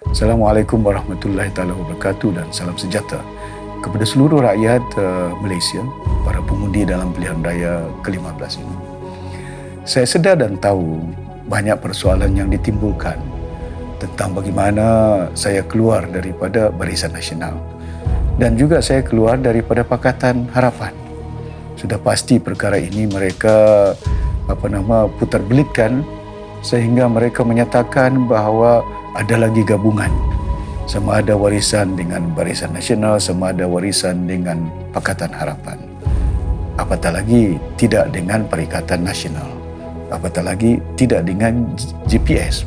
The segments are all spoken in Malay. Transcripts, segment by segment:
Assalamualaikum warahmatullahi taala wabarakatuh dan salam sejahtera kepada seluruh rakyat Malaysia, para pengundi dalam pilihan raya ke-15 ini. Saya sedar dan tahu banyak persoalan yang ditimbulkan tentang bagaimana saya keluar daripada Barisan Nasional dan juga saya keluar daripada Pakatan Harapan. Sudah pasti perkara ini mereka putar belitkan sehingga mereka menyatakan bahawa ada lagi gabungan, sama ada warisan dengan Barisan Nasional, sama ada warisan dengan Pakatan Harapan. Apatah lagi tidak dengan Perikatan Nasional, apatah lagi tidak dengan GPS.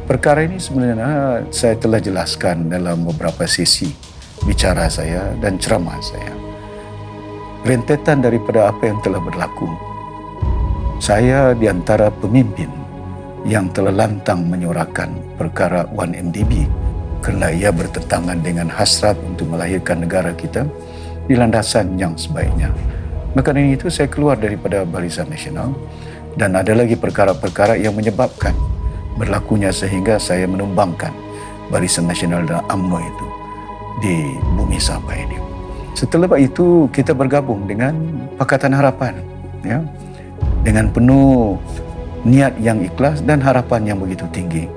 Perkara ini sebenarnya saya telah jelaskan dalam beberapa sesi bicara saya dan ceramah saya. Rentetan daripada apa yang telah berlaku. Saya di antara pemimpin yang telah lantang menyuarakan perkara 1MDB kerana ia bertentangan dengan hasrat untuk melahirkan negara kita di landasan yang sebaiknya. Maka dari itu saya keluar daripada Barisan Nasional dan ada lagi perkara-perkara yang menyebabkan berlakunya sehingga saya menumbangkan Barisan Nasional dan UMNO itu di bumi Sabah ini. Setelah itu kita bergabung dengan Pakatan Harapan, ya, dengan penuh niat yang ikhlas dan harapan yang begitu tinggi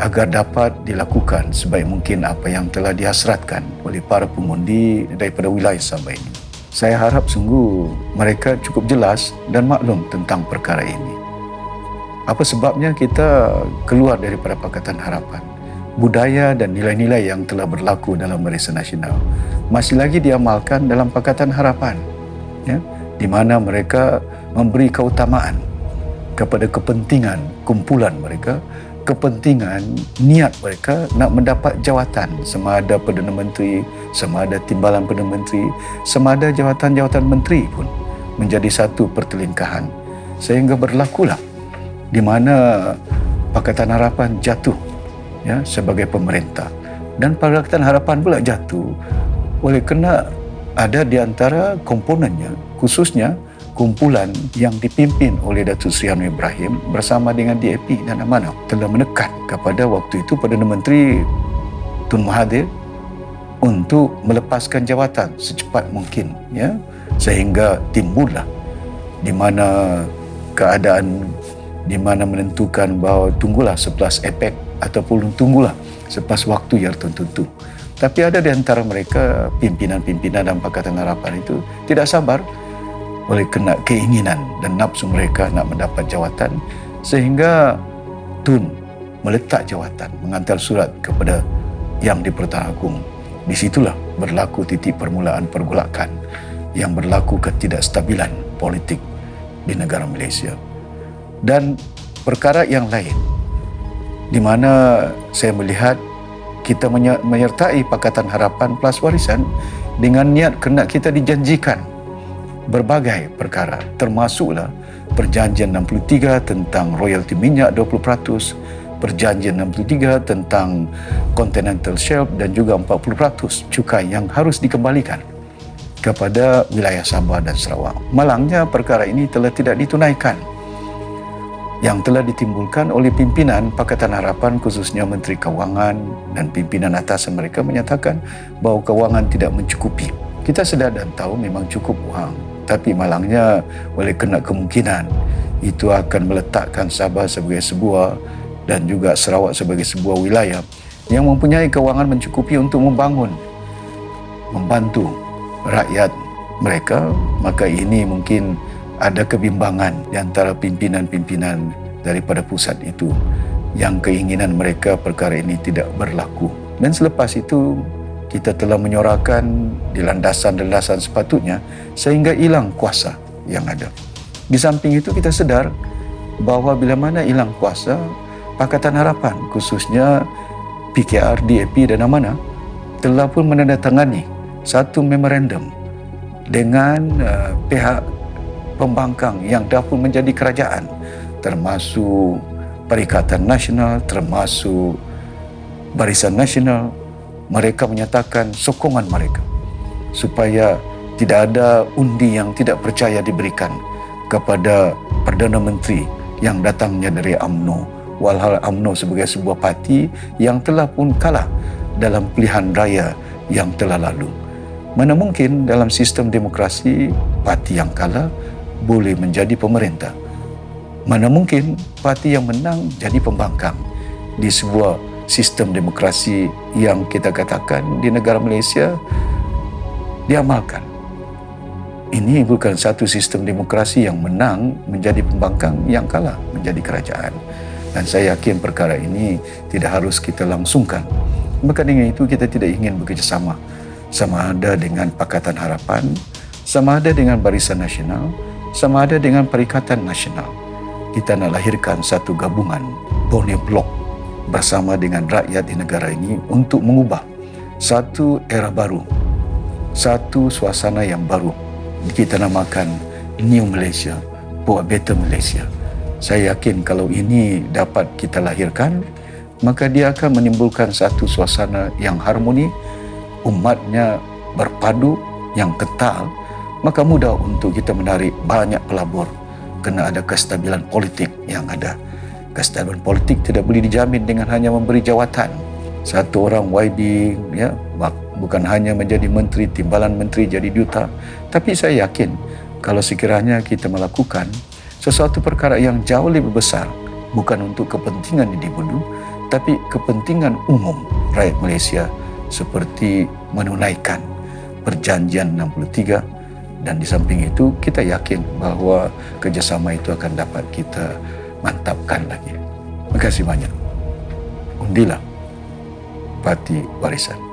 agar dapat dilakukan sebaik mungkin apa yang telah dihasratkan oleh para pengundi daripada wilayah Sabah ini. Saya harap sungguh mereka cukup jelas dan maklum tentang perkara ini. Apa sebabnya kita keluar daripada Pakatan Harapan? Budaya dan nilai-nilai yang telah berlaku dalam Barisan Nasional masih lagi diamalkan dalam Pakatan Harapan, ya, di mana mereka memberi keutamaan kepada kepentingan kumpulan mereka, kepentingan niat mereka nak mendapat jawatan, sama ada Perdana Menteri, sama ada Timbalan Perdana Menteri, sama ada jawatan-jawatan menteri pun menjadi satu pertelingkahan. Sehingga berlakulah di mana Pakatan Harapan jatuh, ya, sebagai pemerintah dan Pakatan Harapan pula jatuh oleh kerana ada di antara komponennya, khususnya kumpulan yang dipimpin oleh Datuk Seri Anwar Ibrahim bersama dengan DAP dan Amanah telah menekan kepada waktu itu Perdana Menteri Tun Mahathir untuk melepaskan jawatan secepat mungkin, ya, sehingga timbullah di mana keadaan di mana menentukan bahawa tunggulah selepas APEC ataupun tunggulah selepas waktu yang tertentu. Tapi ada di antara mereka pimpinan-pimpinan dan Pakatan Harapan itu tidak sabar oleh kena keinginan dan nafsu mereka nak mendapat jawatan sehingga Tun meletak jawatan, menghantar surat kepada Yang di-Pertuan Agong. Di situlah berlaku titik permulaan pergolakan yang berlaku ketidakstabilan politik di negara Malaysia. Dan perkara yang lain di mana saya melihat kita menyertai Pakatan Harapan plus warisan dengan niat kena kita dijanjikan berbagai perkara, termasuklah Perjanjian 63 tentang royalti minyak 20%, Perjanjian 63 tentang Continental Shelf dan juga 40% cukai yang harus dikembalikan kepada wilayah Sabah dan Sarawak. Malangnya perkara ini telah tidak ditunaikan, yang telah ditimbulkan oleh pimpinan Pakatan Harapan khususnya Menteri Kewangan dan pimpinan atasan mereka menyatakan bahawa kewangan tidak mencukupi. Kita sedar dan tahu memang cukup wang, tapi malangnya oleh kena kemungkinan itu akan meletakkan Sabah sebagai sebuah dan juga Sarawak sebagai sebuah wilayah yang mempunyai kewangan mencukupi untuk membantu rakyat mereka. Maka ini mungkin ada kebimbangan di antara pimpinan-pimpinan daripada pusat itu yang keinginan mereka perkara ini tidak berlaku. Dan selepas itu kita telah menyuarakan di landasan-landasan sepatutnya sehingga hilang kuasa yang ada. Di samping itu kita sedar bahawa bila mana hilang kuasa, Pakatan Harapan khususnya PKR, DAP dan Amanah telah pun menandatangani satu memorandum dengan pihak pembangkang yang dah pun menjadi kerajaan, termasuk Perikatan Nasional, termasuk Barisan Nasional. Mereka menyatakan sokongan mereka supaya tidak ada undi yang tidak percaya diberikan kepada Perdana Menteri yang datangnya dari UMNO walhal UMNO sebagai sebuah parti yang telah pun kalah dalam pilihan raya yang telah lalu. Mana mungkin dalam sistem demokrasi parti yang kalah boleh menjadi pemerintah. Mana mungkin parti yang menang jadi pembangkang di sebuah sistem demokrasi yang kita katakan di negara Malaysia diamalkan. Ini bukan satu sistem demokrasi yang menang menjadi pembangkang, yang kalah menjadi kerajaan. Dan saya yakin perkara ini tidak harus kita langsungkan. Maka dengan itu kita tidak ingin bekerjasama, sama ada dengan Pakatan Harapan, sama ada dengan Barisan Nasional, sama ada dengan Perikatan Nasional. Kita nak lahirkan satu gabungan Borneo Bloc bersama dengan rakyat di negara ini untuk mengubah satu era baru, satu suasana yang baru. Kita namakan New Malaysia, for a better Malaysia. Saya yakin kalau ini dapat kita lahirkan, maka dia akan menimbulkan satu suasana yang harmoni, umatnya berpadu, yang kental, maka mudah untuk kita menarik banyak pelabur kerana ada kestabilan politik yang ada. Kestabilan politik tidak boleh dijamin dengan hanya memberi jawatan. Satu orang YB, ya, bukan hanya menjadi menteri, timbalan menteri jadi duta. Tapi saya yakin kalau sekiranya kita melakukan sesuatu perkara yang jauh lebih besar, bukan untuk kepentingan individu, tapi kepentingan umum rakyat Malaysia, seperti menunaikan Perjanjian 63, dan di samping itu kita yakin bahawa kerjasama itu akan dapat kita mantapkan lagi. Terima kasih banyak. Undilah Parti Barisan.